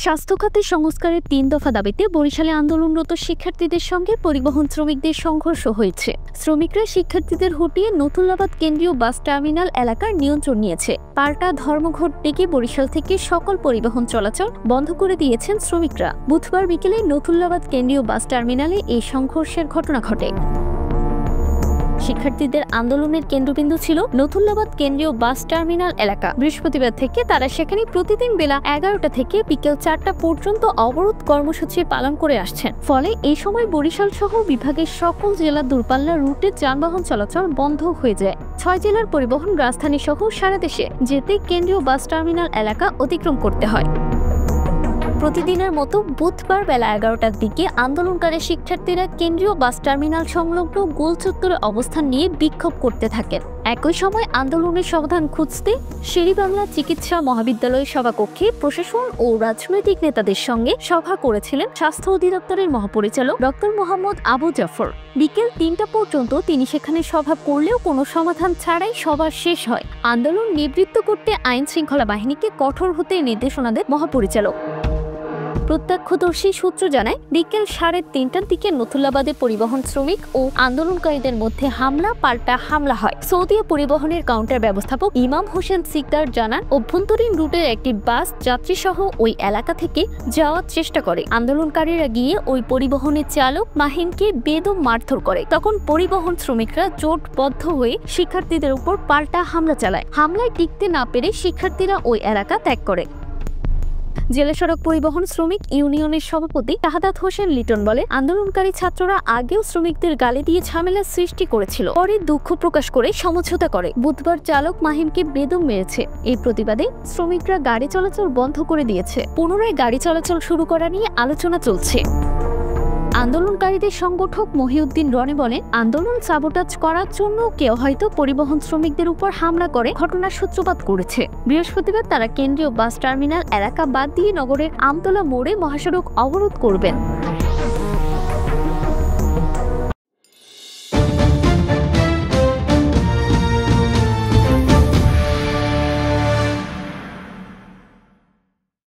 স্বাস্থ্য খাতে সংস্কারের ৩ দফা দাবিতে বরিশালে আন্দোলনরত শিক্ষার্থীদের সঙ্গে পরিবহন শ্রমিকদের সংঘর্ষ হয়েছে। শ্রমিকরা শিক্ষার্থীদের হটিয়ে নতুল্লাবাদ কেন্দ্রীয় বাস টার্মিনাল এলাকার নিয়ন্ত্রণ নিয়েছে। পাল্টা ধর্মঘট ডেকে বরিশাল থেকে সকল পরিবহন চলাচল বন্ধ করে দিয়েছেন শ্রমিকরা। বুধবার বিকেলে নতুল্লাবাদ কেন্দ্রীয় বাস টার্মিনালে এই সংঘর্ষের ঘটনা ঘটে। শিক্ষার্থীদের আন্দোলনের কেন্দ্রবিন্দু ছিল নতুল্লাবাদ কেন্দ্রীয় বাস টার্মিনাল এলাকা। বৃহস্পতিবার থেকে তারা সেখানে প্রতিদিন বেলা ১১টা থেকে বিকেল ৪টা পর্যন্ত অবরোধ কর্মসূচি পালন করে আসছেন। ফলে এই সময় বরিশাল সহ বিভাগের সকল জেলার দূরপাল্লার রুটে যানবাহন চলাচল বন্ধ হয়ে যায়। ৬ জেলার পরিবহন রাজধানী সহ সারা দেশে যেতে কেন্দ্রীয় বাস টার্মিনাল এলাকা অতিক্রম করতে হয়। প্রতিদিনের মতো বুধবার বেলা ১১টার দিকে আন্দোলনকারী শিক্ষার্থীরা কেন্দ্রীয় বাস টার্মিনাল সংলগ্ন গোল চত্বরে অবস্থান নিয়ে বিক্ষোভ করতে থাকেন। একই সময় আন্দোলনের সমাধান খুঁজতে শেরেবাংলা চিকিৎসা মহাবিদ্যালয়ের সভাকক্ষে প্রশাসন ও রাজনৈতিক নেতাদের সঙ্গে সভা করেছিলেন স্বাস্থ্য অধিদপ্তরের মহাপরিচালক ডক্টর মোহাম্মদ আবু জাফর। বিকেল ৩টা পর্যন্ত তিনি সেখানে সভা করলেও কোনো সমাধান ছাড়াই সভা শেষ হয়। আন্দোলন নিবৃত্ত করতে আইন শৃঙ্খলা বাহিনীকে কঠোর হতে নির্দেশনা দেন মহাপরিচালক। প্রত্যক্ষদর্শী সূত্র জানায়, বিকেল ৩:৩০টার দিকে নতুল্লাবাদে পরিবহন শ্রমিক ও আন্দোলনকারীদের মধ্যে পাল্টা হামলা হয়। সৌদিয়া পরিবহনের কাউন্টার ব্যবস্থাপক ইমাম হোসেন সিকদার জানান, অভ্যন্তরীণ রুটের একটি বাস যাত্রীসহ ওই এলাকা থেকে যাওয়ার চেষ্টা করে। আন্দোলনকারীরা গিয়ে ওই পরিবহনের চালক মাহিনকে বেদম মারধর করে। তখন পরিবহন শ্রমিকরা জোটবদ্ধ হয়ে শিক্ষার্থীদের উপর পাল্টা হামলা চালায়। হামলায় টিকতে না পেরে শিক্ষার্থীরা ওই এলাকা ত্যাগ করে। জেলা সড়ক পরিবহন শ্রমিক ইউনিয়নের সভাপতি শাহাদাত হোসেন লিটন বলে, আন্দোলনকারী ছাত্ররা আগেও শ্রমিকদের গালি দিয়ে ঝামেলার সৃষ্টি করেছিল, পরে দুঃখ প্রকাশ করে সমঝোতা করে। বুধবার চালক মাহিমকে বেদম মেরেছে। এই প্রতিবাদে শ্রমিকরা গাড়ি চলাচল বন্ধ করে দিয়েছে। পুনরায় গাড়ি চলাচল শুরু করা নিয়ে আলোচনা চলছে। আন্দোলনকারীদের সংগঠক মহিউদ্দিন রনি বলেন, আন্দোলন সাবোটাজ করার জন্য কেউ হয়তো পরিবহন শ্রমিকদের উপর হামলা করে ঘটনার সূত্রপাত করেছে। বৃহস্পতিবার তারা কেন্দ্রীয় বাস টার্মিনাল এলাকা বাদ দিয়ে নগরের আমতলা মোড়ে মহাসড়ক অবরোধ করবেন।